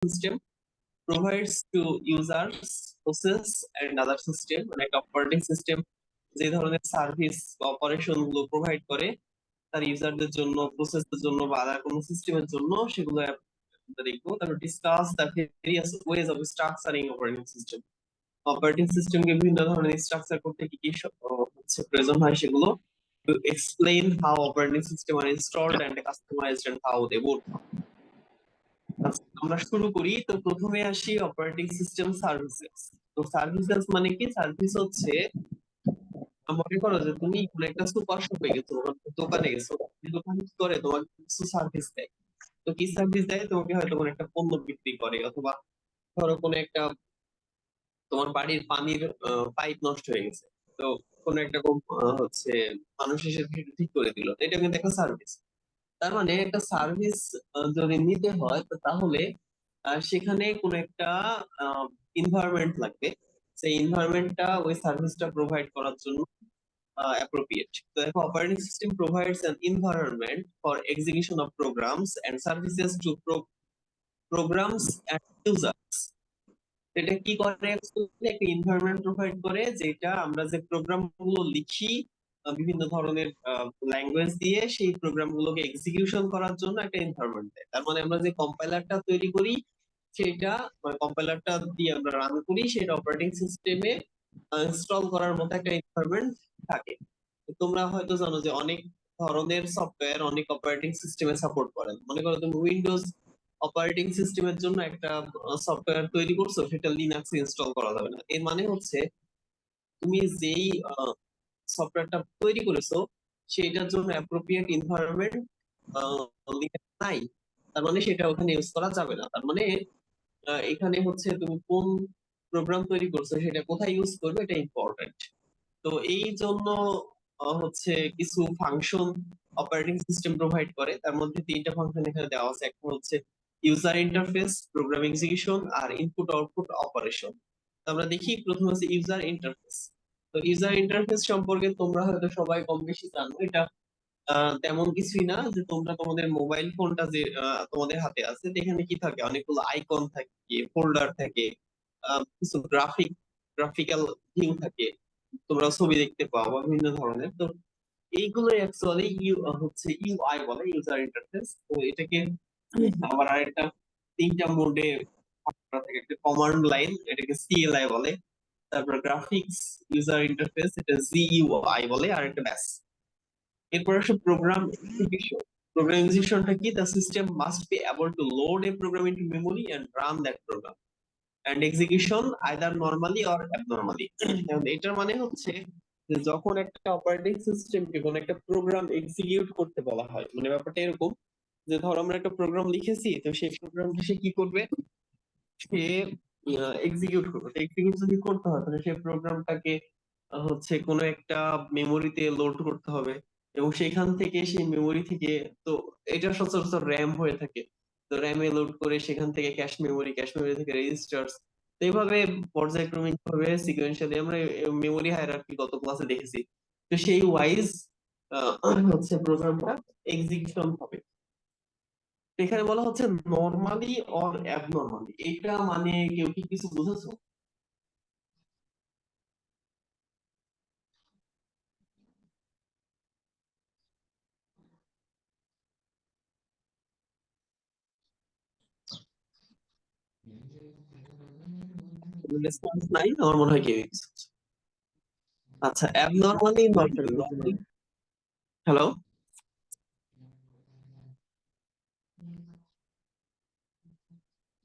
system provides to users process and other system, মানে একটা operating system যে ধরনের সার্ভিস বা অপারেশন গুলো প্রোভাইড করে তার ইউজারদের জন্য, প্রসেসের জন্য বা আদার কোনো সিস্টেমের জন্য, সেগুলো আমরা দেখবো। তারপর discuss the various ways of structuring operating system. Operating সিস্টেমকে বিভিন্ন ধরনের স্ট্রাকচার করতে কি কি হচ্ছে প্রয়োজন হয় সেগুলো, to explain how operating system are installed and customized and how they work. আমরা শুরু করি। তো প্রথমে আসি অপারেটিং সিস্টেম সার্ভিসেস। তো সার্ভিসেস মানে কি? সার্ভিস হচ্ছে, মনে করো যে তুমি কোনো একটা সুপার শপে গেছো, দোকানে গেছো, দোকান কি করে তোমাকে কিছু সার্ভিস দেয়। তো কি সার্ভিস দেয়? তোমাকে হয়তো কোনো একটা পণ্য বিক্রি করে, অথবা ধরো কোনো একটা তোমার বাড়ির পানির পাইপ নষ্ট হয়ে গেছে, তো কোনো একটা হচ্ছে মানুষ এসে সেটা ঠিক করে দিল, তো এটা কিন্তু একটা সার্ভিস। তার মানে একটা সার্ভিস যদি নিতে হয়, তো তাহলে সেখানে কোনো একটা এনভায়রনমেন্ট লাগবে। সেই এনভায়রনমেন্টটা ওই সার্ভিসটা প্রোভাইড করার জন্য অ্যাপ্রোপ্রিয়েট। তো দেখো, operating system provides an environment for execution of programs and services to programs and users. এটা কি করে? Actually একটা এনভায়রনমেন্ট প্রোভাইড করে, যেটা আমরা যে প্রোগ্রাম গুলো লিখি বিভিন্ন ধরনের ল্যাঙ্গুয়েজ দিয়ে, সেই প্রোগ্রাম গুলোকে এক্সিকিউশন করার জন্য একটা এনভায়রনমেন্ট দেয়। তার মানে আমরা যে কম্পাইলারটা তৈরি করি, সেটা মানে কম্পাইলারটা দিয়ে আমরা রান করি, সেটা অপারেটিং সিস্টেমে ইনস্টল করার মতো একটা এনভায়রনমেন্ট থাকে। তো তোমরা হয়তো জানো যে অনেক ধরনের সফটওয়্যার অনেক অপারেটিং সিস্টেমে সাপোর্ট করে। মনে করো তুমি উইন্ডোজ অপারেটিং সিস্টেমের জন্য একটা সফটওয়্যার তৈরি করছো, সেটা লিনাক্সে ইনস্টল করা যাবে না। এর মানে হচ্ছে তুমি যেই সফটওয়্যারটা তৈরি করেছো সেটার জন্য অ্যাপ্রোপ্রিয়েট এনভায়রনমেন্ট নাই, তার মানে সেটা ওখানে ইউজ করা যাবে না। তার মানে এখানে হচ্ছে তুমি কোন প্রোগ্রাম তৈরি করছো, সেটা কোথায় ইউজ করবে, এটা ইম্পর্টেন্ট। তো এই জন্য হচ্ছে কিছু ফাংশন অপারেটিং সিস্টেম প্রোভাইড করে। তার মধ্যে তিনটা ফাংশন এখানে দেওয়া আছে। একটা হচ্ছে ইউজার ইন্টারফেস, প্রোগ্রাম এক্সিকিউশন আর ইনপুট আউটপুট অপারেশন। আমরা দেখি প্রথমে হচ্ছে ইউজার ইন্টারফেস। তো ইউজার ইন্টারফেস সম্পর্কে তোমরা হয়তো সবাই কম বেশি জানো। এটা তেমন কিছুই না, যে তোমরা তোমাদের মোবাইল ফোনটা যে তোমাদের হাতে আছে, এখানে কি থাকে? অনেকগুলো আইকন থাকে, ফোল্ডার থাকে, কিছু গ্রাফিক্যাল ভিউ থাকে, তোমরা ছবি দেখতে পাও বা বিভিন্ন ধরনের। তো এইগুলো অ্যাকচুয়ালি হচ্ছে ইউআই বলে, ইউজার ইন্টারফেস। তো এটাকে আবার আরেকটা তিনটা মোডে ভাগ করা থাকে। একটা কমান্ড লাইন, এটাকে সিএলআই বলে। তারপর গ্রাফিক্স ইউজার ইন্টারফেস, এটা জিইউআই বলে। আর একটা ব্যাস। এরপর আসে প্রোগ্রাম এক্সিকিউশন। প্রোগ্রাম এক্সিকিউশনটা কি? The system must be able to load a program into memory and run that program and execution either normally or abnormally. এটার মানে হচ্ছে যে যখন একটা অপারেটিং সিস্টেমকে কোনো একটা প্রোগ্রাম এক্সিকিউট করতে বলা হয়, মানে ব্যাপারটা এরকম যে ধর আমরা একটা প্রোগ্রাম লিখেছি, তো সেই প্রোগ্রামটা সে কি করবে? সে এক্সিকিউট করবে। এক্সিকিউট যদি করতে হয়, তাহলে সেই প্রোগ্রামটাকে হচ্ছে কোনো একটা মেমোরিতে লোড করতে হবে, এবং সেখান থেকে সেই মেমোরি থেকে, তো এটা সচরাচর র্যাম হয়ে থাকে, তো র্যামে লোড করে সেখান থেকে ক্যাশ মেমোরি, ক্যাশ মেমোরি থেকে রেজিস্টার্স। তো এইভাবে পর্যায়ক্রমিক ভাবে সিকোয়েন্সিয়ালি আমরা মেমোরি হায়ারার্কি গত ক্লাসে দেখেছি। তো সেই ওয়াইজ হচ্ছে প্রোগ্রামটা এক্সিকিউশন হবে। এখানে বলা হচ্ছে নরমালি অর অ্যাবনরমালি। এটা মানে কেউ কি কিছু বুঝেছো? রেসপন্স নাই, আমার মনে হয় কেউ কিছু বুঝেছো। আচ্ছা, অ্যাবনরমালি নরমালি। হ্যালো?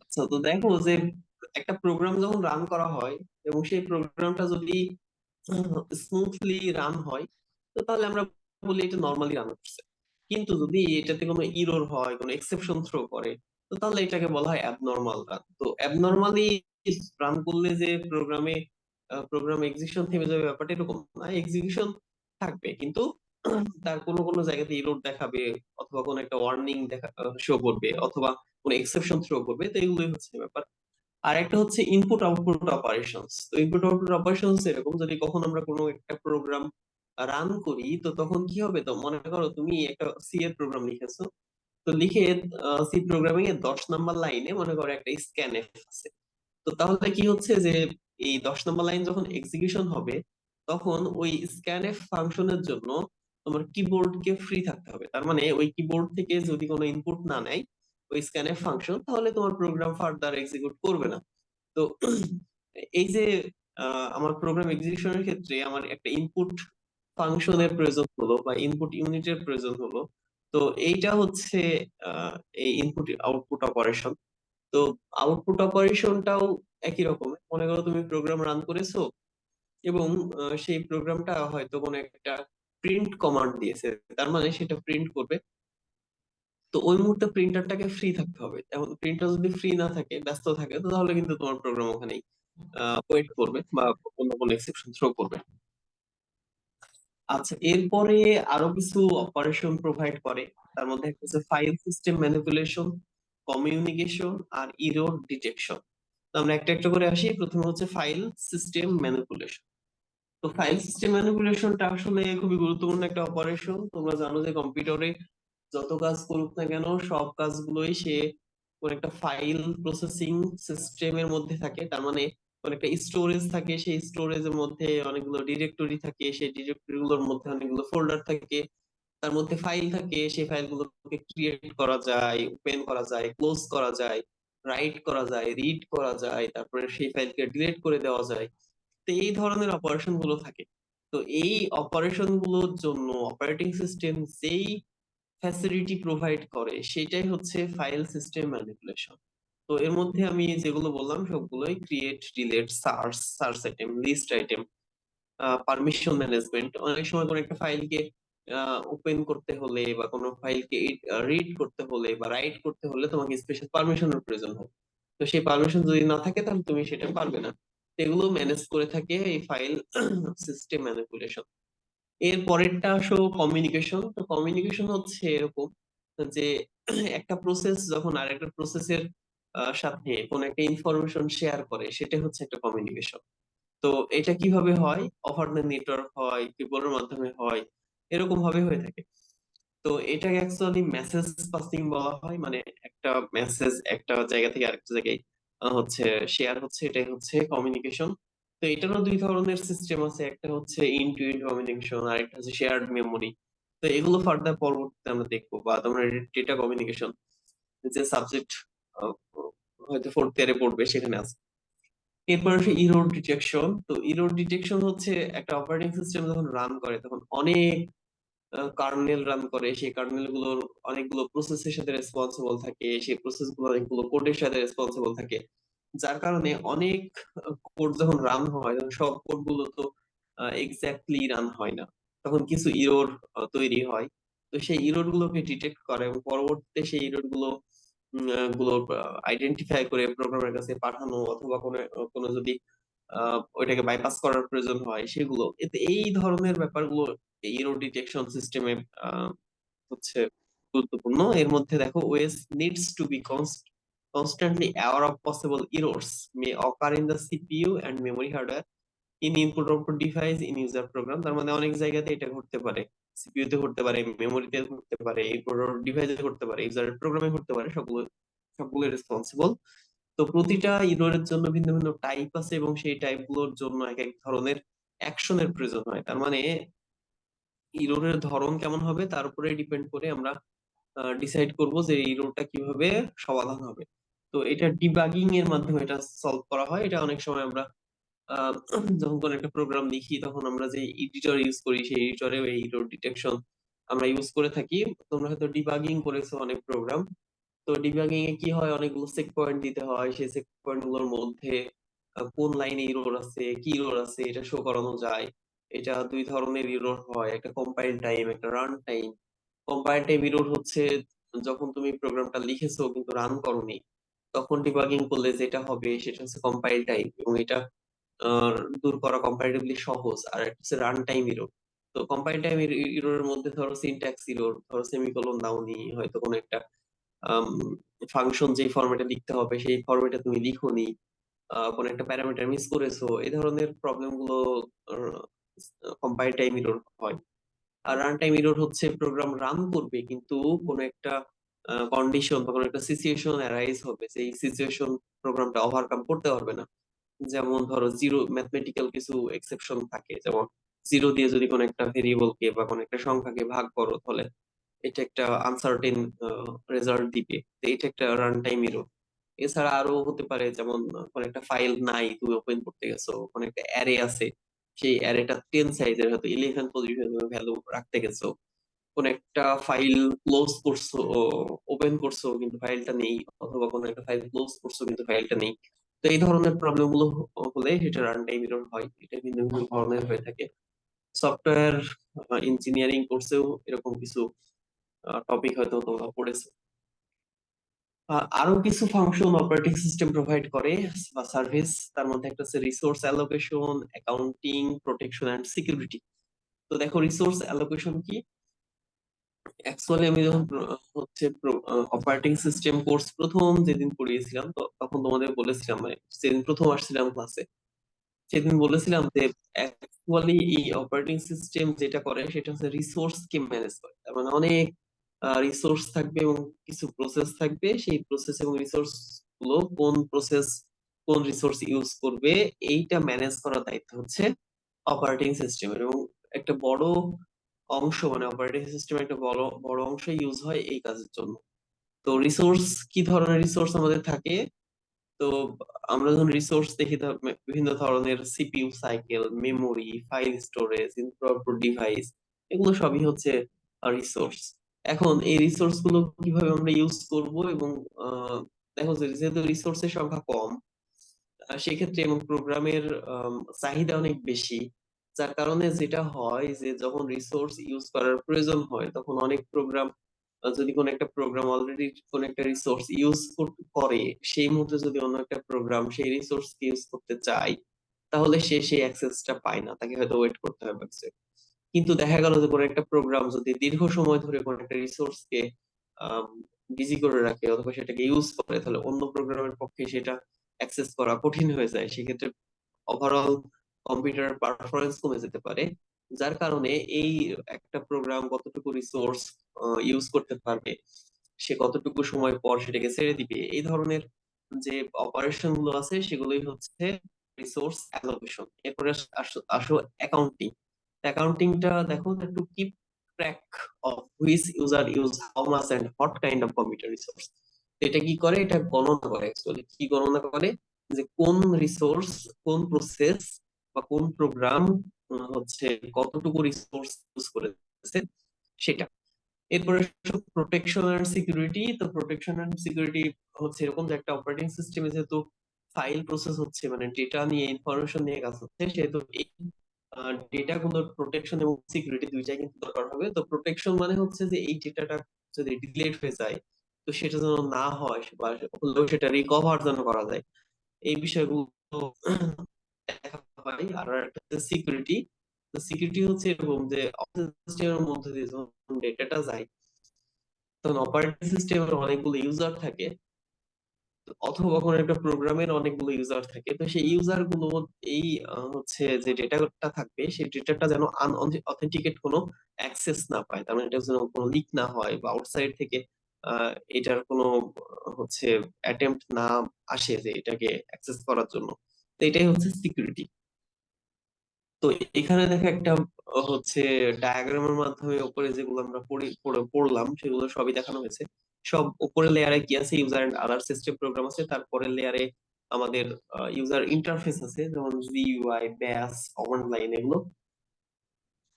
আচ্ছা, তো দেখো যে একটা প্রোগ্রাম যখন রান করা হয়, এবং সেই প্রোগ্রামটা যদি স্মুথলি রান হয়, তো তাহলে আমরা বলি এটা নরমালি রান করছে। কিন্তু যদি এটাতে কোনো ইরর হয়, কোনো এক্সেপশন থ্রো করে, তো তাহলে এটাকে বলা হয় অ্যাবনরমাল রান। তো অ্যাবনরমালি রান করলে যে প্রোগ্রাম এক্সিকিউশন থেমে যাবে, ব্যাপারটা এরকম না। এক্সিকিউশন থাকবে, কিন্তু তার কোনো কোনো জায়গাতে ইরর দেখাবে, অথবা কোনো একটা ওয়ার্নিং দেখা শো করবে, অথবা কোনো এক্সেপশন থ্রো করবে। তো এগুলোই হচ্ছে ব্যাপার। আর একটা হচ্ছে ইনপুট আউটপুট অপারেশনস। তো ইনপুট আউটপুট অপারেশনস এরকম, যদি কখন আমরা কোনো একটা প্রোগ্রাম রান করি, তো তখন কি হবে? তো মনে করো তুমি একটা সি এর প্রোগ্রাম লিখেছো, তো লিখে সি প্রোগ্রামিং এর 10 নম্বর লাইনে মনে করো একটা স্ক্যানএফ আছে। তো তাহলে কি হচ্ছে যে এই 10 নম্বর লাইন যখন এক্সিকিউশন হবে তখন ওই স্ক্যানএফ ফাংশনের জন্য তোমার কিবোর্ড কে ফ্রি থাকতে হবে। তার মানে ওই কিবোর্ড থেকে যদি কোনো ইনপুট না নেয় ওই স্ক্যানএফ ফাংশন, তাহলে তোমার প্রোগ্রাম ফার্দার এক্সিকিউট করবে না। তো এই যে আমার প্রোগ্রাম এক্সিকিউশনের ক্ষেত্রে আমার একটা ইনপুট ফাংশনের প্রয়োজন হলো বা ইনপুট ইউনিটের প্রয়োজন হলো। তো এইটা হচ্ছে আহ, এই ইনপুট আউটপুট অপারেশন। তো আউটপুট অপারেশনটাও একই রকমের। মনে করো তুমি প্রোগ্রাম রান করেছো এবং সেই প্রোগ্রামটা হয়তো কোনো একটা প্রিন্ট কমান্ড দিয়েছে, তার মানে সেটা প্রিন্ট করবে। তো ওই মুহূর্তে প্রিন্টারটাকে ফ্রি থাকতে হবে। এখন প্রিন্টার যদি ফ্রি না থাকে, ব্যস্ত থাকে, তো তাহলে কিন্তু তোমার প্রোগ্রাম ওখানেই ওয়েট করবে বা অন্য কোনো এক্সেপশন থ্রো করবে। আচ্ছা, এরপরে আরো কিছু অপারেশন প্রোভাইড করে। তার মধ্যে একটা হচ্ছে ফাইল সিস্টেম ম্যানিপুলেশন, কমিউনিকেশন আর ইরর ডিটেকশন। তো আমরা একটা একটা করে আসি। প্রথমে হচ্ছে ফাইল সিস্টেম ম্যানিপুলেশন। তো ফাইল সিস্টেম ম্যানিপুলেশনটা আসলে খুবই গুরুত্বপূর্ণ একটা অপারেশন। তোমরা জানো যে কম্পিউটারে যত কাজ করুক না কেন সব কাজগুলোই সে কোন একটা ফাইল প্রসেসিং সিস্টেমের মধ্যে থাকে। তার মানে কোন একটা স্টোরেজ থাকে, সেই স্টোরেজের মধ্যে অনেকগুলো ডিরেক্টরি থাকে, সেই ডিরেক্টরি গুলোর মধ্যে অনেকগুলো ফোল্ডার থাকে, তার মধ্যে ফাইল থাকে। সেই ফাইলগুলোকে ক্রিয়েট করা যায়, ওপেন করা যায়, ক্লোজ করা যায়, রাইট করা যায়, রিড করা যায়, তারপরে সেই ফাইলকে ডিলিট করে দেওয়া যায়। তো এই ধরনের অপারেশন গুলো থাকে। তো এই অপারেশন গুলোর জন্য অপারেটিং সিস্টেম যেই ফ্যাসিলিটি প্রোভাইড করে সেটাই হচ্ছে ফাইল সিস্টেম ম্যানিপুলেশন। তো এর মধ্যে আমি যেগুলো বললাম সবগুলোই create, delete, search, search item, list item, permission management. অনেক সময় কোনো একটা ফাইলকে ওপেন করতে হলে বা কোনো ফাইলকে রিড করতে হলে বা রাইট করতে হলে তোমাকে স্পেশাল পারমিশনের প্রয়োজন হয়। তো সেই পারমিশন যদি না থাকে তাহলে তুমি সেটা পারবে না। তো এগুলো ম্যানেজ করে থাকে এই ফাইল সিস্টেম ম্যানিপুলেশন। এর পরেরটা আসো কমিউনিকেশন। তো কমিউনিকেশন হচ্ছে এরকম যে একটা প্রসেস যখন আরেকটা প্রসেসের সাথে কোন একটা ইনফরমেশন শেয়ার করে, সেটা হচ্ছে একটা কমিউনিকেশন। তো এটা কিভাবে হয়? ওভার দ্য নেটওয়ার্ক হয়, কিবোর্ডের মাধ্যমে হয়, এরকম ভাবে হয়ে থাকে। তো এটাকে অ্যাকচুয়ালি মেসেজ পাসিং বলা হয়। মানে একটা মেসেজ একটা জায়গা থেকে আরেকটা জায়গায় হচ্ছে শেয়ার হচ্ছে, এটাই হচ্ছে কমিউনিকেশন। তো এটারও দুই ধরনের সিস্টেম আছে, একটা হচ্ছে ইন্ড টু ইন্ড কমিউনিকেশন আর একটা হচ্ছে শেয়ার্ড মেমোরি। তো এগুলো ফার্দার পরবর্তীতে আমরা দেখবো। বা তোমরা ডেটা কমিউনিকেশন যে সাবজেক্ট হয়তো ফোর্থ ইয়ারে পড়বে সেখানে আছে। এরপর আসে ইরর ডিটেকশন। তো ইরর ডিটেকশন হচ্ছে একটা অপারেটিং সিস্টেম যখন রান করে তখন অনেক কার্নেল রান করে, সেই কার্নেল গুলোর অনেকগুলো প্রসেসের সাথে রেসপন্সিবল থাকে, সেই প্রসেস গুলো অনেকগুলো কোডের সাথে রেসপন্সিবল থাকে। যার কারণে অনেক কোড যখন রান হয় তখন সব কোড গুলো তো এক্স্যাক্টলি রান হয় না, তখন কিছু ইরর তৈরি হয়। তো সেই ইরর গুলোকে ডিটেক্ট করে এবং পরবর্তীতে সেই ইরর গুলো গুলো আইডেন্টিফাই করে প্রোগ্রামের কাছে পাঠানো, অথবা কোনো কোনো যদি ওইটাকে বাইপাস করার প্রয়োজন হয় সেগুলো। এতে এই ধরনের ব্যাপারগুলো ইরর ডিটেকশন সিস্টেমে হচ্ছে গুরুত্বপূর্ণ। এর মধ্যে দেখো OS needs to be constantly aware of possible errors may occur in the CPU and memory hardware in input output device in user program। তার মানে অনেক জায়গাতে এটা ঘটতে পারে, সিপিইউ তে ঘটতে পারে, মেমোরিতে ঘটতে পারে, ইনপুট আউটপুট ডিভাইসে ঘটতে পারে, ইউজারের প্রোগ্রামে ঘটতে পারে, সবগুলো সবগুলো রেসপন্সিবল। তো প্রতিটা ইররের জন্য ভিন্ন ভিন্ন টাইপ আছে এবং সেই টাইপ গুলোর জন্য এক এক ধরনের অ্যাকশনের প্রয়োজন হয়। তার মানে ইররের ধরন কেমন হবে তার উপরে ডিপেন্ড করে আমরা ডিসাইড করব যে এই ইররটা কিভাবে সমাধান হবে। তো এটা ডিবাগিং এর মাধ্যমে এটা সলভ করা হয়। এটা অনেক সময় আমরা আহ, যখন কোনো একটা প্রোগ্রাম লিখি তখন আমরা যে এডিটর ইউজ করি সেই এডিটরে এই ইরর ডিটেকশন আমরা ইউজ করে থাকি। তোমরা হয়তো ডিবাগিং করেছো অনেক প্রোগ্রাম। তো ডিবাগিং এ কি হয়, অনেকগুলো চেক পয়েন্ট দিতে হয়, সেই চেক পয়েন্ট গুলোর মধ্যে কোন লাইনে ইরর আছে, কি ইরর আছে এটা শো করানো যায়। এটা দুই ধরনের ইরর হয়, একটা কম্পাইল টাইম, একটা run time. Compile time error হচ্ছে যখন তুমি প্রোগ্রামটা লিখেছো কিন্তু রান করোনি, তখন ডিবাগিং করলে যেটা হবে সেটা হচ্ছে কম্পাইল টাইম, এবং এটা আহ, দূর করা কম্পারেটিভলি সহজ। আর একটা হচ্ছে রান টাইম ইরর। তো কম্পাইল টাইম ইররের মধ্যে ধরো সিনট্যাক্স ইরর, ধরো সেমিকোলন দাওনি, হয়তো কোনো একটা ফাংশন যে ফরম্যাটে লিখতে হবে সেই ফরম্যাটে তুমি লিখোনি, কোনো একটা প্যারামিটার মিস করেছো, এই ধরনের প্রবলেম গুলো কম্পাইল টাইম এরর হয়। আর রান টাইম এরর হচ্ছে প্রোগ্রাম রান করবে কিন্তু কোনো একটা কন্ডিশন বা কোনো একটা সিচুয়েশন অ্যারাইজ হবে, যে এই সিচুয়েশন প্রোগ্রামটা ওভারকাম করতে পারবে না। যেমন ধরো জিরো ম্যাথমেটিক্যাল কিছু এক্সেপশন থাকে, যেমন জিরো দিয়ে যদি কোনো একটা ভেরিয়েবলকে বা কোনো একটা সংখ্যাকে ভাগ করো, তাহলে এটা একটা আনসার্টেন রেজাল্ট দিবে, তো এটা একটা রান টাইম এরর। এছাড়া আরো হতে পারে, যেমন কোনো একটা ফাইল নাই, তুমি ওপেন করতে গেছো, কোনো একটা অ্যারে আছে, সেই অ্যারেটা 10 সাইজের, হয়তো 11 পজিশনে ভ্যালু রাখতে গেছো, কোন একটা ফাইল ক্লোজ করছো, ওপেন করছো কিন্তু ফাইলটা নেই, অথবা কোনো একটা ফাইল ক্লোজ করছো কিন্তু ফাইলটা নেই। তো এই ধরনের প্রবলেম গুলো হলে এটা রান টাইম এরর হয়। এটা ভিন্ন ভিন্ন ধরনের হয়ে থাকে। সফটওয়্যার ইঞ্জিনিয়ারিং কোর্সেও এরকম কিছু টপিক হয়তো তোমরা পড়েছো। আরো কিছু ফাংশন অপারেটিং সিস্টেম প্রোভাইড করে বা সার্ভিস, তার মধ্যে একটা হচ্ছে resource allocation, accounting, protection and security. তো দেখো, রিসোর্স অ্যালোকেশন কি? অ্যাকচুয়ালি আমি যখন হচ্ছে অপারেটিং সিস্টেম কোর্স প্রথম যেদিন পড়িয়েছিলাম, তো তখন তোমাদের বলেছিলাম, মানে যেদিন প্রথম আসছিলাম ক্লাসে, সেদিন বলেছিলাম যে অ্যাকচুয়ালি এই অপারেটিং সিস্টেম যেটা করে সেটা হচ্ছে রিসোর্স কে ম্যানেজ করে। তার মানে অনেক রিসোর্স থাকবে এবং কিছু প্রসেস থাকবে, সেই প্রসেস এবং রিসোর্স গুলো কোন প্রসেস কোন রিসোর্স ইউজ করবে, এইটা ম্যানেজ করার দায়িত্ব হচ্ছে অপারেটিং সিস্টেমের। এবং একটা বড় অংশ, মানে অপারেটিং সিস্টেমের একটা বড় বড় অংশ ইউজ হয় এই কাজের জন্য। তো রিসোর্স, কি ধরনের রিসোর্স আমাদের থাকে? তো আমরা যখন রিসোর্স দেখি, বিভিন্ন ধরনের CPU cycle, memory, file storage, interrupt device, এগুলো সবই হচ্ছে রিসোর্স। এখন এই রিসোর্স গুলো কিভাবে আমরা ইউজ করব, এবং আহ, দেখো যে যেহেতু রিসোর্সের সংখ্যা কম, সেক্ষেত্রে এবং প্রোগ্রামের চাহিদা অনেক বেশি, যার কারণে যেটা হয় যে যখন রিসোর্স ইউজ করার প্রয়োজন হয়, তখন অনেক প্রোগ্রাম, যদি কোনো একটা প্রোগ্রাম অলরেডি কোনো একটা রিসোর্স ইউজ করে, সেই মুহূর্তে যদি অন্য একটা প্রোগ্রাম সেই রিসোর্স ইউজ করতে চায়, তাহলে সে সেই অ্যাক্সেসটা পায় না, তাকে হয়তো ওয়েট করতে হবে। কিন্তু দেখা গেল যে কোনো একটা প্রোগ্রাম যদি দীর্ঘ সময় ধরে কোনো একটা রিসোর্সকে বিজি করে রাখে অথবা সেটাকে ইউজ করে, তাহলে অন্য প্রোগ্রামের পক্ষে সেটা অ্যাক্সেস করা কঠিন হয়ে যায়। সেক্ষেত্রে ওভারঅল কম্পিউটার পারফরমেন্স কমে যেতে পারে, যার কারণে এই একটা প্রোগ্রাম কতটুকু রিসোর্স ইউজ করতে পারবে, সে কতটুকু সময় পর সেটাকে ছেড়ে দিবে, এই ধরনের যে অপারেশন গুলো আছে সেগুলোই হচ্ছে রিসোর্স অ্যালোকেশন। এরপরে আসো আসো অ্যাকাউন্টিং। অ্যাকাউন্টিংটা দেখো, to keep track of which user use how much and what kind of computer resource. এটা কি করে? এটা গণনা করে। অ্যাকচুয়ালি কি গণনা করে? যে কোন রিসোর্স, কোন প্রসেস বা কোন প্রোগ্রাম হচ্ছে কতটুকু রিসোর্স ইউজ করেছে, সেটা। এরপরে প্রোটেকশন এন্ড সিকিউরিটি। তো প্রোটেকশন এন্ড সিকিউরিটি হচ্ছে এরকম যে একটা অপারেটিং সিস্টেমে যেহেতু ফাইল প্রসেস হচ্ছে, মানে ডেটা নিয়ে, ইনফরমেশন নিয়ে কাজ হচ্ছে, সেহেতু এই ডেটা গুলোর প্রোটেকশন এবং সিকিউরিটি দুইটাই কিন্তু দরকার হবে। তো প্রোটেকশন মানে হচ্ছে যে এই ডেটাটা যদি ডিলিট হয়ে যায়, তো সেটা যেন না হয়, বা হলেও সেটা রিকভার যেন করা যায়, এই বিষয়গুলো দেখা হয়। আর একটা সিকিউরিটি। তো সিকিউরিটি হচ্ছে এরকম যে সিস্টেমের মধ্যে দিয়ে যখন ডেটাটা যায়, তখন অপারেটিং সিস্টেমের অনেকগুলো ইউজার থাকে, অথবা কোনো একটা প্রোগ্রামের অনেকগুলো ইউজার থাকে। তো সেই ইউজার গুলো এই হচ্ছে যে ডেটাটা থাকবে, সেই ডেটাটা যেন অথেন্টিকেট কোনো অ্যাক্সেস না পায়, তার মানে এটা যেন কোনো লিক না হয়, বা আউটসাইড থেকে এটার কোনো হচ্ছে অ্যাটেম্প্ট না আসে যে এটাকে অ্যাক্সেস করার জন্য। তো এটাই হচ্ছে সিকিউরিটি। তো এখানে দেখো একটা হচ্ছে ডায়াগ্রামের মাধ্যমে উপরে যেগুলো আমরা পড়লাম সেগুলো সবই দেখানো হয়েছে। সব উপরের লেয়ারে কি আছে, user and other system program আছে। তারপরের লেয়ারে আমাদের ইউজার ইন্টারফেস আছে, যেমন জিইউআই, ব্যাস, কমান্ড লাইন, এগুলো।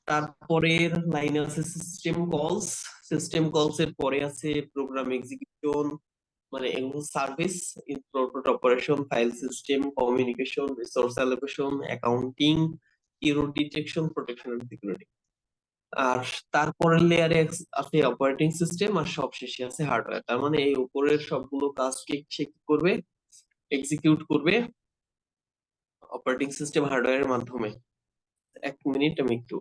তারপরের লাইনে আছে সিস্টেম কলস। সিস্টেম কলস এর পরে আছে প্রোগ্রাম এক্সিকিউশন, মানে এগুলো service, input operation, file system, communication, resource allocation, accounting, error detection, protection and security. আর তারপরের লেয়ারে আছে অপারেটিং সিস্টেম, আর সবশেষে আছে হার্ডওয়্যার। তার মানে এই উপরের সবগুলো কাজকে সে কি করবে? এক্সিকিউট করবে অপারেটিং সিস্টেম হার্ডওয়্যারের মাধ্যমে। এক মিনিট, আমি একটু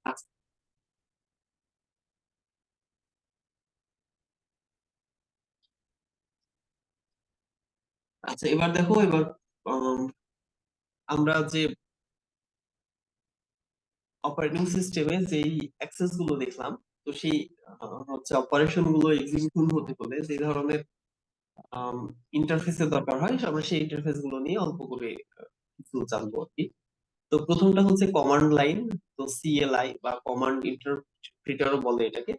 আচ্ছা আচ্ছা, এবার দেখো, এবার উম, আমরা যে অপারেটিং সিস্টেমে যেই অ্যাক্সেস গুলো দেখলাম, তো সেই হচ্ছে অপারেশন গুলো এক্সিকিউশন হতে হলে যে ধরনের ইন্টারফেসের দরকার হয়, আমরা সেই ইন্টারফেস গুলো নিয়ে অল্প করে কিছু জানবো আর কি। তো প্রথমটা হচ্ছে কমান্ড লাইন। তো সিএলআই বা কমান্ড ইন্টারপ্রিটারও বলে এটাকে।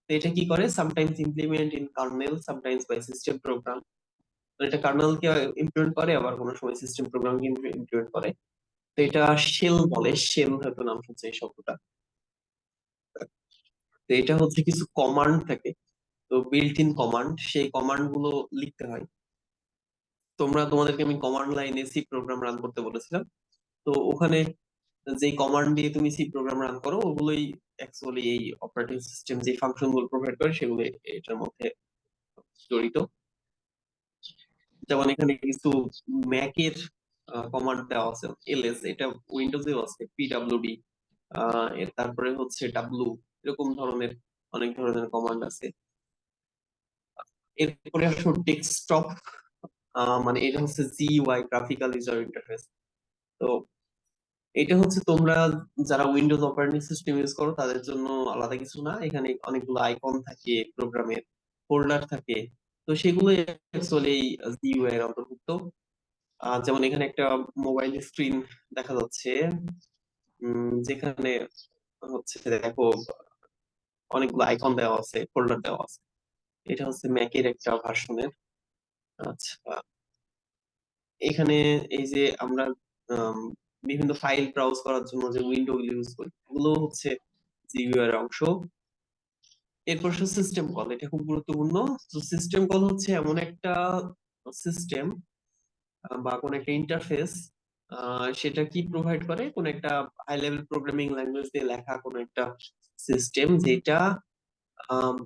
তো এটা কি করে, sometimes implement in kernel, sometimes by system program. তো এটা কার্নেলকে ইমপ্লিমেন্ট করে, আবার কোনো সময় সিস্টেম প্রোগ্রামকে ইমপ্লিমেন্ট করে। তো এটা শেল বলে, শেল হয়তো নাম শুনছে এই শব্দটা। তো এটা হচ্ছে কিছু কমান্ড থাকে, তো বিল্ট ইন কমান্ড, সেই কমান্ড গুলো লিখতে হয়। তোমাদেরকে আমি কমান্ড লাইনে সি প্রোগ্রাম রান করতে বলেছিলাম। তো ওখানে যে কমান্ড দিয়ে তুমি সি প্রোগ্রাম রান করো, ওগুলোই অ্যাকচুয়ালি এই অপারেটিং সিস্টেম যে ফাংশন গুলো প্রোভাইড করে সেগুলো এটার মধ্যে জড়িত। যেমন এখানে কিছু ম্যাকের কমান্ড দেওয়া আছে, এলএস, এটা উইন্ডোজেও আছে, পিডব্লিউডি, তারপরে হচ্ছে ডাব্লু, এরকম ধরনের অনেক ধরনের কমান্ড আছে। এরপরে আসো ডেস্কটপ, মানে এটা হচ্ছে জিইউআই, গ্রাফিক্যাল ইউজার ইন্টারফেস। তো এটা হচ্ছে তোমরা যারা উইন্ডোজ অপারেটিং সিস্টেম ইউজ করো তাদের জন্য আলাদা কিছু না, এখানে অনেকগুলো আইকন থাকে, প্রোগ্রামের ফোল্ডার থাকে। তো সেগুলো অ্যাকচুয়ালি জিইউআই এর অন্তর্ভুক্ত। যেমন এখানে একটা মোবাইল স্ক্রিন দেখা যাচ্ছে, যেখানে হচ্ছে দেখো অনেকগুলো আইকন দেওয়া আছে, ফোল্ডার দেওয়া আছে। এটা হচ্ছে ম্যাকের একটা ভার্সনের। আচ্ছা, এখানে এই যে আমরা আম, বিভিন্ন ফাইল ব্রাউজ করার জন্য যে উইন্ডো গুলো ইউজ করি, এগুলো হচ্ছে জিইউআই এর অংশ। এরপর সিস্টেম কল, এটা খুব গুরুত্বপূর্ণ। তো সিস্টেম কল হচ্ছে এমন একটা সিস্টেম বা কোন একটা ইন্টারফেস, সেটা কি প্রোভাইড করে, কোন একটা হাই লেভেল প্রোগ্রামিং ল্যাঙ্গুয়েজ দিয়ে লেখা কোন একটা সিস্টেম, যেটা আম,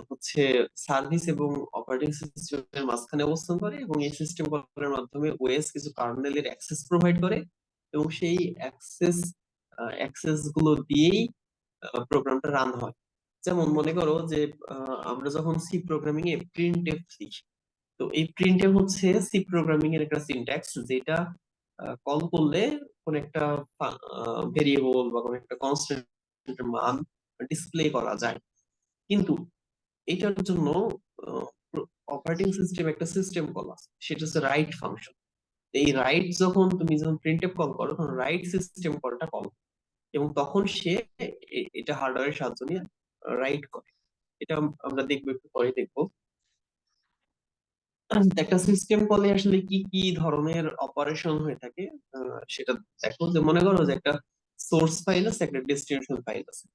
হচ্ছে সার্ভিস এবং অপারেটিং সিস্টেমের মাঝখানে অবস্থান করে, এবং এই সিস্টেম কলের মাধ্যমে ওএস কিছু কার্নেলের অ্যাক্সেস প্রোভাইড করে, এবং সেই অ্যাক্সেস গুলো দিয়েই প্রোগ্রামটা রান হয়। যেমন মনে করো যে আমরা যখন সি প্রোগ্রামিং এ প্রিন্ট এফ লিখি, তো এই প্রিন্ট এফ হচ্ছে সি প্রোগ্রামিং এর একটা সিনট্যাক্স, যেটা কল করলে কোন একটা ভেরিয়েবল বা কোন একটা কনস্ট্যান্টের মান ডিসপ্লে করা যায়। কিন্তু এটার জন্য অপারেটিং সিস্টেম একটা সিস্টেম কল আছে, সেটা হচ্ছে রাইট ফাংশন। এই রাইট যখন প্রিন্টএফ কল করো, তখন রাইট সিস্টেম কলটা কল, এবং তখন সে এটা হার্ডওয়্যারের সাহায্য নিয়ে রাইট করে। এটা আমরা দেখবো, একটু পরে দেখবো। একটা সিস্টেম কলে আসলে কি কি ধরনের অপারেশন হয়ে থাকে, সেটা দেখো। যে মনে করো যে একটা সোর্স ফাইল আছে, একটা ডেস্টিনেশন ফাইল আছে।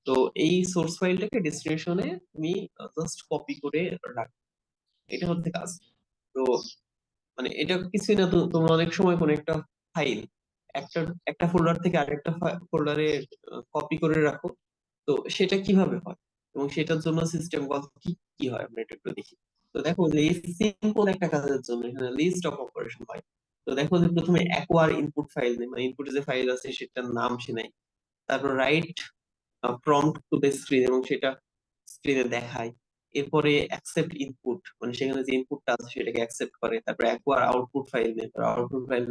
তো এই সোর্স ফাইলটাকে ডেস্টিনেশনে তুমি জাস্ট কপি করে রাখো, এটা হচ্ছে কাজ। তো মানে এটা কিছুই না, তো তোমরা অনেক সময় কোন একটা ফাইল একটা একটা ফোল্ডার থেকে আরেকটা ফোল্ডারে কপি করে রাখো। তো সেটা কিভাবে হয়, এবং সেটার জন্য সিস্টেম কল কি কি হয়, আমরা এটা একটু দেখি। তো দেখো যে এই সিম্পল একটা কাজের জন্য এখানে লিস্ট অফ অপারেশন হয়। তো দেখো যে প্রথমে অ্যাকোয়ার ইনপুট ফাইল নেই, মানে ইনপুটে যে ফাইল আছে সেটার নাম সে নেয়। তারপর right prompt to the screen, এবং সেটা স্ক্রিনে দেখায়। এরপরে অ্যাকসেপ্ট ইনপুট, মানে সেখানে যে ইনপুটটা আছে সেটাকে অ্যাকসেপ্ট করে। তারপরে অ্যাকোয়ার আউটপুট ফাইল নেয়, আউটপুট ফাইল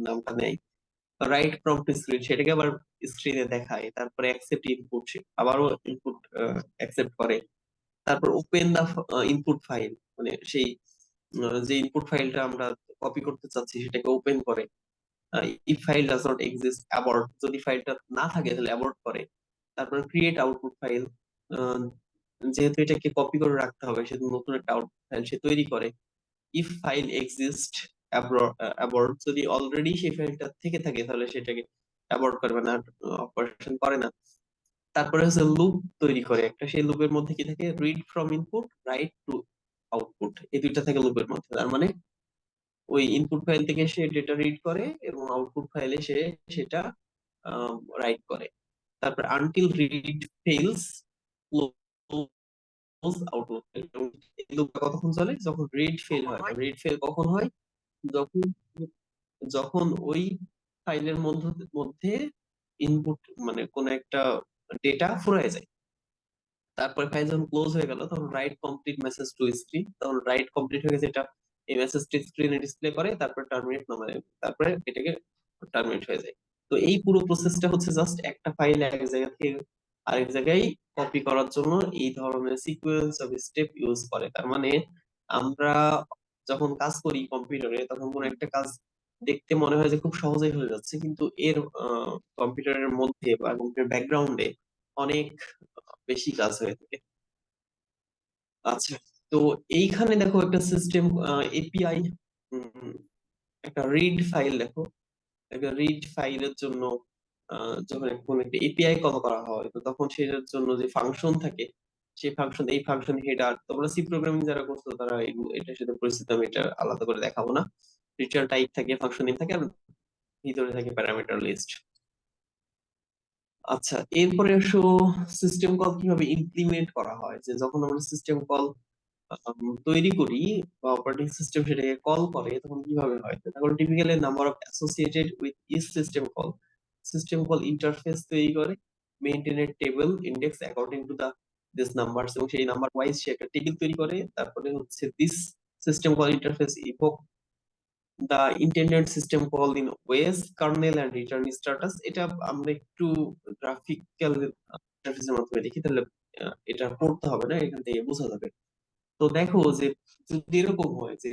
নামটা নেয়। রাইট প্রম্পট স্ক্রিন, সেটাকে আবার স্ক্রিনে দেখায়। তারপরে অ্যাকসেপ্ট ইনপুট, আবারও ইনপুট অ্যাকসেপ্ট করে। তারপর ওপেন দা ইনপুট ফাইল, মানে সেই যে ইনপুট ফাইলটা আমরা কপি করতে চাচ্ছি সেটাকে ওপেন করে। If file does not exist, abort, যদি ফাইলটা না থাকে তাহলে অ্যাবর্ট করে। তারপর ক্রিয়েট আউটপুট ফাইল, যেহেতু এটাকে কপি করে রাখতে হবে সেজন্য নতুন একটা আউটপুট ফাইল সে তৈরি করে। ইফ ফাইল এক্সিস্ট, অ্যাবর্ট, যদি অলরেডি সেই ফাইলটা থেকে থাকে তাহলে সেটাকে অ্যাবর্ট করবে না, অপারেশন করে না। তারপরে হচ্ছে লুপ তৈরি করে একটা, সেই লুপের মধ্যে কি থাকে, read from input, right two output, এই দুইটা থাকে লুপের মধ্যে। তার মানে ওই ইনপুট ফাইল থেকে সে ডেটা রিড করে, এবং আউটপুট ফাইলে সে সেটা রাইট করে। তারপর until read fails, close output file. এই লুপটা কতক্ষণ চলে, যখন রিড ফেল হয়। রিড ফেল কখন হয়, যখন যখন ওই ফাইলের মধ্যে মধ্যে ইনপুট মানে কোন একটা ডেটা ফুরায় যায়, তারপরে ফাইল যখন ক্লোজ হয়ে গেল তখন right complete message to screen, তখন রাইট কমপ্লিট হয়ে গেছে, এটা এই মেসেজটি স্ক্রিনে ডিসপ্লে করে, তারপরে টার্মিনেট নামে, তারপরে এটাকে টার্মিনেট হয়ে যায়। তো এই পুরো প্রসেসটা হচ্ছে জাস্ট একটা ফাইল এক জায়গা থেকে আরেক জায়গায় কপি করার জন্য এই ধরনের সিকোয়েন্স অফ স্টেপ ইউজ করে। তার মানে আমরা যখন কাজ করি কম্পিউটারে তখন কোনো একটা কাজ দেখতে মনে হয় যে খুব সহজেই হয়ে যাচ্ছে, কিন্তু এর কম্পিউটারের মধ্যে বা কম্পিউটার ব্যাকগ্রাউন্ডে অনেক বেশি কাজ হয়ে থাকে। আচ্ছা, তো এইখানে দেখো একটা সিস্টেম এপিআই, একটা রিড ফাইল দেখো, একটা রিড ফাইলের জন্য যখন কোন একটা এপিআই কল করা হয় তো তখন সেটার জন্য যে ফাংশন থাকে, সেই ফাংশন, এই ফাংশন হেডার, তোমরা সি প্রোগ্রামিং যারা করছো তারা এটার সাথে পরিচিত, আমি এটা আলাদা করে দেখাবো না। রিটার্ন টাইপ থাকে, ফাংশন নেম থাকে, আর ভিতরে থাকে প্যারামিটার লিস্ট। আচ্ছা, এরপরে আসো সিস্টেম কল কিভাবে ইমপ্লিমেন্ট করা হয়, যে যখন আমরা সিস্টেম কল তৈরি করি বা অপারেটিং সিস্টেম সেটাকে কল করে তখন কিভাবে হয়। তখন typically number of associated with each system call interface তৈরি করে, maintain a table index according to the this numbers, এবং সেই নাম্বার ওয়াইজ সে একটা টেবিল তৈরি করে। তারপরে হচ্ছে this system call interface invoke the intended system call in OS kernel and return status. এটা আমরা একটু গ্রাফিক্যাল ইন্টারফেসের মাধ্যমে দেখি, তাহলে এটা পড়তে হবে না, এখান থেকে বোঝা যাবে। তো দেখো যে যদি এরকম হয় যে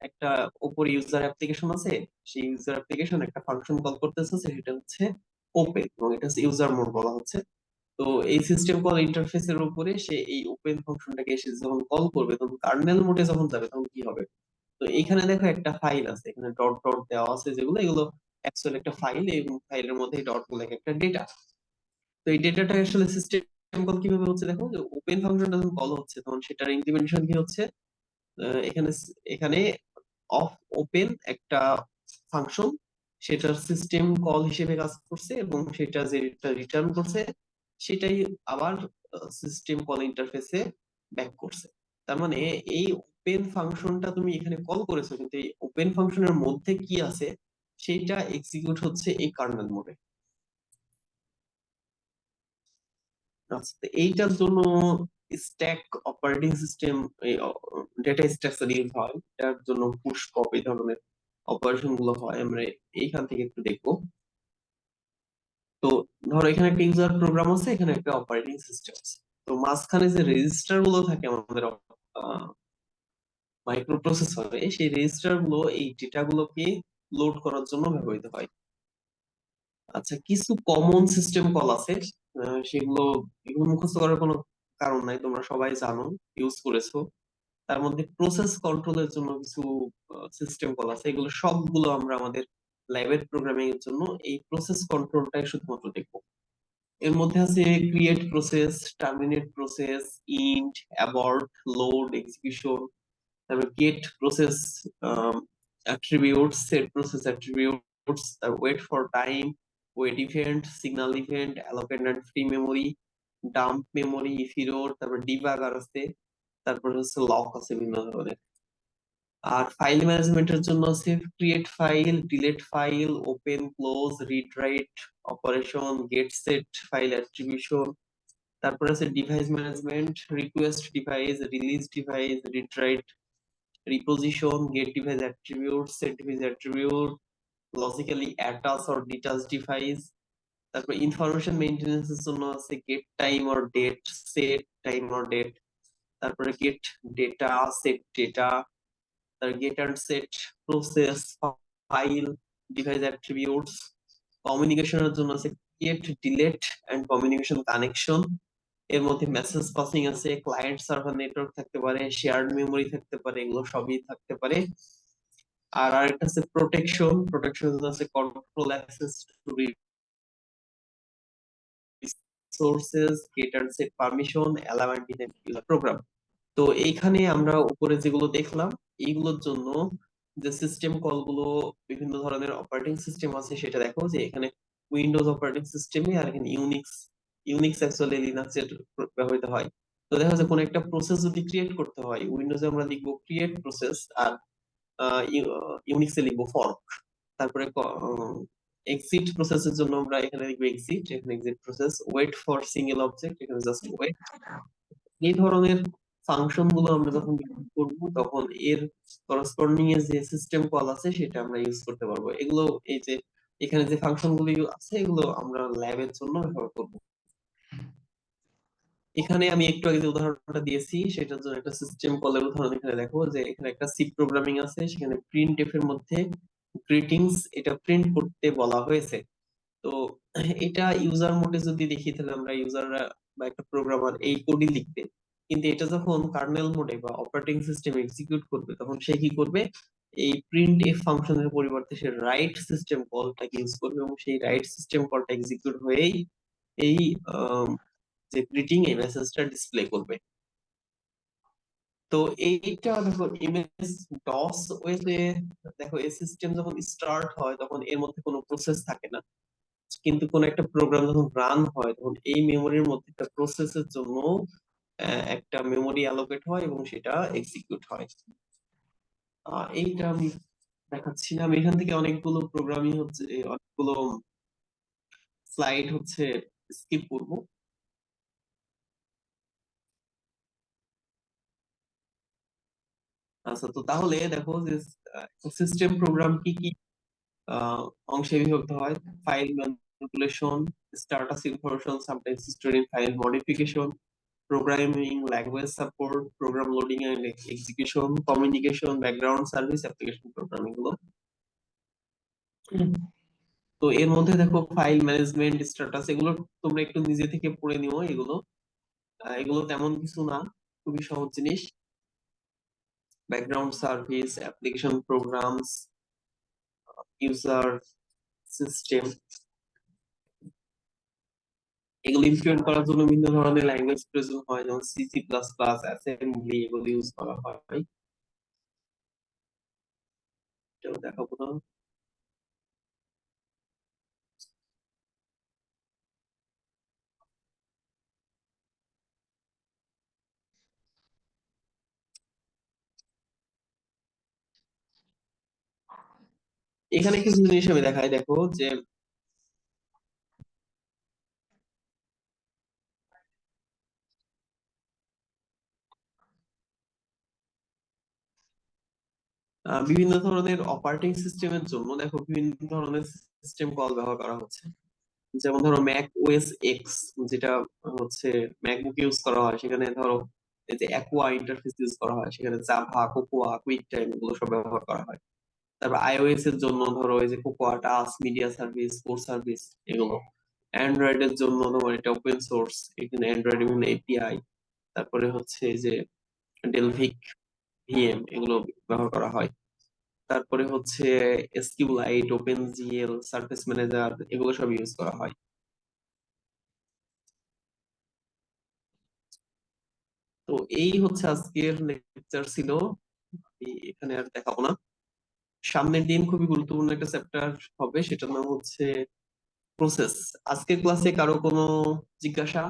একটা উপরে ইউজার অ্যাপ্লিকেশন আছে, সেই ইউজার অ্যাপ্লিকেশন একটা ফাংশন কল করতেছে, সেটা হচ্ছে ওপেন, এবং এটা হচ্ছে ইউজার মোড বলা হচ্ছে। তো এই সিস্টেম কল ইন্টারফেসের উপরে সে এই ওপেন ফাংশনটাকে এসে যখন কল করবে তখন কার্নেল মোডে যখন যাবে তখন কি হবে। তো এইখানে দেখো একটা ফাইল আছে, এখানে ডট ডট দেওয়া আছে, যেগুলো এগুলো অ্যাকচুয়ালি একটা ফাইল, এবং ফাইলের মধ্যে ডট গুলো একটা ডেটা। তো এই ডেটাটা আসলে সিস্টেম কল কিভাবে হচ্ছে, দেখো যে ওপেন ফাংশনটা যখন কল হচ্ছে তখন সেটার ইমপ্লিমেন্টেশন কি হচ্ছে, এখানে এখানে অফ ওপেন একটা ফাংশন, সেটার সিস্টেম কল হিসেবে কাজ করছে, এবং সেটা যেটা রিটার্ন করছে সেটাই আবার সিস্টেম কল ইন্টারফেসে ব্যাক করছে। তার মানে এই ওপেন ফাংশনটা তুমি এখানে কল করেছো, কিন্তু এই ওপেন ফাংশনের মধ্যে কি আছে সেটা এক্সিকিউট হচ্ছে এই কার্নেল মোডে। আচ্ছা, তো এইটার জন্য stack operating system, data structure use হয়, এটার জন্য পুশ পপ এই ধরনের অপারেশন গুলো হয়, আমরা এইখান থেকে একটু দেখবো। তো ধরো এখানে একটা ইউজার প্রোগ্রাম আছে, এখানে একটা অপারেটিং সিস্টেম আছে, তো মাঝখানে যে রেজিস্টার গুলো থাকে আমাদের মাইক্রো প্রসেসরে, সেই রেজিস্টার গুলো এই ডেটা গুলোকে লোড করার জন্য ব্যবহৃত হয়। আচ্ছা, কিছু কমন সিস্টেম কল আছে, সেগুলো এগুলো মুখস্থ করার কোনো কারণ নাই, তোমরা সবাই জানো, ইউজ করেছো। তার মধ্যে প্রসেস কন্ট্রোলের জন্য কিছু সিস্টেম কল আছে, এগুলো সবগুলো আমরা আমাদের ল্যাবের প্রোগ্রামিং এর জন্য এই প্রসেস কন্ট্রোলটাই শুধুমাত্র দেখবো। এর মধ্যে আছে create process, terminate process, end, abort, load, execution, তারপর get process attributes, set process attributes, wait for time, wait event, signal event, allocate and free memory, dump memory, if error, তারপর ডিবাগার আছে, তারপর হচ্ছে লক আছে বিভিন্ন ধরনের। আর ফাইল ম্যানেজমেন্টের জন্য আছে create file, delete file, open close, read write operation, get set file attribution. তারপরে আছে device management, request device, release device, read write, reposition, get device attribute, set device attribute, logically attach or detach device. তারপর information মেইনটেনেন্সের জন্য আছে get time or date, set time or date, তারপরে get data, set data, তার get and set process file device attributes. কমিউনিকেশনের জন্য আছে create, delete and communication connection. এর মধ্যে মেসেজ পাসিং আছে, ক্লায়েন্ট সার্ভার নেটওয়ার্ক থাকতে পারে, শেয়ার্ড মেমোরি থাকতে পারে, এগুলো সবই থাকতে পারে। আর আরেকটা আছে প্রোটেকশন, প্রোটেকশন আছে control access to resources, get and set permission, allow and deny program. তো এইখানে আমরা উপরে যেগুলো দেখলাম এইগুলোর জন্য যে সিস্টেম কল গুলো বিভিন্ন ধরনের অপারেটিং সিস্টেম আছে সেটা দেখো, যে এখানে উইন্ডোজ অপারেটিং সিস্টেমে, আর এখানে ইউনিক্স, ইউনিক্স অ্যাকচুয়ালি লিনাক্সের ব্যবহৃত হয়। তো দেখা যায় কোন একটা প্রসেস যদি ক্রিয়েট করতে হয়, উইন্ডোজে আমরা লিখবো ক্রিয়েট প্রসেস, আর ইউনিক্সে লিখবো ফর্ক। তারপরে এক্সিট প্রসেসের জন্য আমরা এখানে লিখবো এক্সিট, এখানে exit process. Wait for single object, এখানে জাস্ট ওয়েট। এই ধরনের ফাংশন গুলো আমরা যখন করব তখন এর করসপন্ডিং এর যে সিস্টেম কল আছে সেটা আমরা ইউজ করতে পারবো। এগুলো এই যে এখানে যে ফাংশন গুলো আছে এগুলো আমরা ল্যাবের জন্য ব্যবহার করব। এখানে আমি একটু আগে যে উদাহরণটা দিয়েছি সেটার জন্য একটা সিস্টেম কলের উদাহরণ এখানে দেখো, যে এখানে একটা সি প্রোগ্রামিং আছে, সেখানে প্রিন্ট এফ এর মধ্যে গ্রিটিংস এটা প্রিন্ট করতে বলা হয়েছে। তো এটা ইউজার মোডে যদি দেখি তাহলে আমরা ইউজাররা বা একটা প্রোগ্রামার এই কোডই লিখবে, কিন্তু এটা যখন কার্নেল মোডে বা অপারেটিং সিস্টেম এক্সিকিউট করবে তখন সে কি করবে, এই প্রিন্ট এফ ফাংশনের পরিবর্তে সে রাইট সিস্টেম কলটাকে ইউজ করবে এবং সেই রাইট সিস্টেম কলটা এক্সিকিউট হয়েই এই যে গ্রিটিং এই মেসেজটা ডিসপ্লে করবে। তো এইটা দেখো ইমেজ ডস ওয়েতে দেখো এই সিস্টেম যখন স্টার্ট হয় তখন এর মধ্যে কোনো প্রসেস থাকে না, কিন্তু কোন একটা প্রোগ্রাম যখন রান হয় তখন এই মেমোরির মধ্যে একটা প্রসেসের জন্য একটা মেমোরি অ্যালোকেট হয় এবং সেটা এক্সিকিউট হয়। এইটা আমি দেখাচ্ছিলাম, এখান থেকে অনেকগুলো প্রোগ্রামই হচ্ছে অনেকগুলো স্লাইড হচ্ছে স্কিপ করব। আচ্ছা, তো তাহলে দেখো যে সিস্টেম প্রোগ্রাম কি কি অংশে বিভক্ত হয়। File manipulation, status information, sometimes storing file modification, programming language support, program loading and execution, communication, background service, application programming গুলো। তো এর মধ্যে দেখো ফাইল ম্যানেজমেন্ট, স্ট্যাটাস এগুলো তোমরা একটু নিজে থেকে পড়ে নিও। এগুলো এগুলো তেমন কিছু না, খুবই সহজ জিনিস। Background service, application programs, user system, এগুলো ইমপ্লিমেন্ট করার জন্য বিভিন্ন ধরনের ল্যাঙ্গুয়েজ প্রয়োজন হয়, যেমন C C plus plus, assembly এগুলো ইউজ করা হয়। এটাও দেখাবো না। এখানে কিছু জিনিস আমি দেখাই, দেখো যে বিভিন্ন ধরনের অপারেটিং সিস্টেমের জন্য দেখো বিভিন্ন ধরনের সিস্টেম কল ব্যবহার করা হচ্ছে। যেমন ধরো ম্যাক ওএস এক্স, যেটা হচ্ছে ম্যাকবুক ইউজ করা হয়, সেখানে ধরো এই যে অ্যাকোয়া ইন্টারফেস ইউজ করা হয়, সেখানে জাভা, কোকোয়া, কুইক টাইম এগুলো সব ব্যবহার করা হয়। তারপর আইওএস এর জন্য ধরো এই যে কোকোয়া, টাস, মিডিয়া সার্ভিস, কোর সার্ভিস এগুলো। অ্যান্ড্রয়েড এর জন্য তোমার এটা ওপেন সোর্স, এখানে অ্যান্ড্রয়েড বিভিন্ন এপিআই, তারপরে হচ্ছে এই যে ডেলভিক, ভিএম এগুলো ব্যবহার করা হয়। তারপরে হচ্ছে SQ light, open GL, surface manager এগুলো সব ইউজ করা হয়। তো এই হচ্ছে আজকের লেকচার ছিল, এখানে আর দেখাবো না। সামনের দিন খুবই গুরুত্বপূর্ণ একটা চ্যাপ্টার হবে, সেটার নাম হচ্ছে প্রসেস। আজকের ক্লাসে কারো কোনো জিজ্ঞাসা?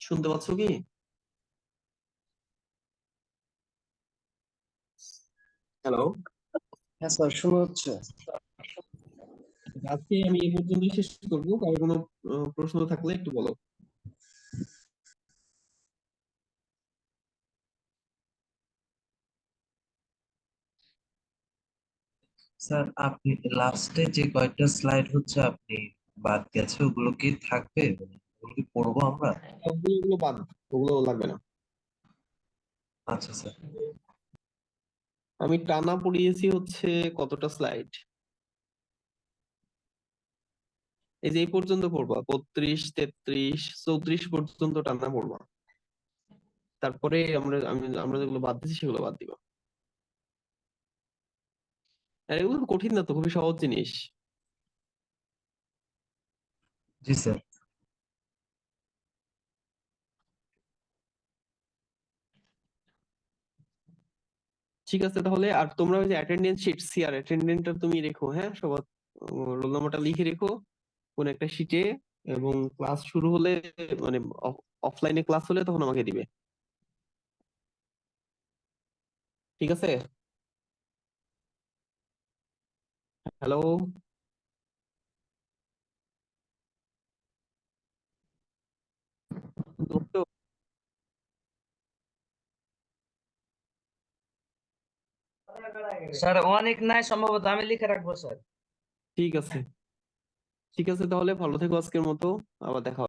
শুনতে পাচ্ছ কি? হ্যালো। হ্যাঁ স্যার, শোনা হচ্ছে। আজকে আমি এই পর্যন্তই শেষ করবো, কারো কোনো প্রশ্ন থাকলে একটু বলো। স্যার, আপনি লাস্টে যে কয়েকটা স্লাইড হচ্ছে আপনি বাদ গেছে, ওগুলো কি থাকবে? ওগুলো কি পড়বো আমরা? ওগুলো বাদ, ওগুলো লাগবে না। আচ্ছা স্যার। আমি টানা পড়িয়েছি হচ্ছে কতটা স্লাইড, এই যে এই পর্যন্ত পড়বা, 32, 33, 34 পর্যন্ত টানা পড়বা। তারপরে আমরা যেগুলো বাদ দিচ্ছি সেগুলো বাদ দিবা। আর এগুলো কঠিন না তো, খুবই সহজ জিনিস। জি স্যার। ঠিক আছে তাহলে, আর তোমরা ওই যে অ্যাটেন্ডেন্স শিট, সিআর অ্যাটেন্ডেন্টটা তুমি রেখো, হ্যাঁ সবার রোল নাম্বারটা লিখে রেখো। কোন একটা শিটে, এবং ক্লাস শুরু হলে মানে অফলাইনে ক্লাস হলে তখন আমাকে দিবে। ঠিক আছে? হ্যালো? স্যার অনেক নাই সম্ভবত, আমি লিখে রাখবো স্যার। ঠিক আছে, ঠিক আছে, তাহলে ভালো থেকো আজকের মতো, আবার দেখা হবে।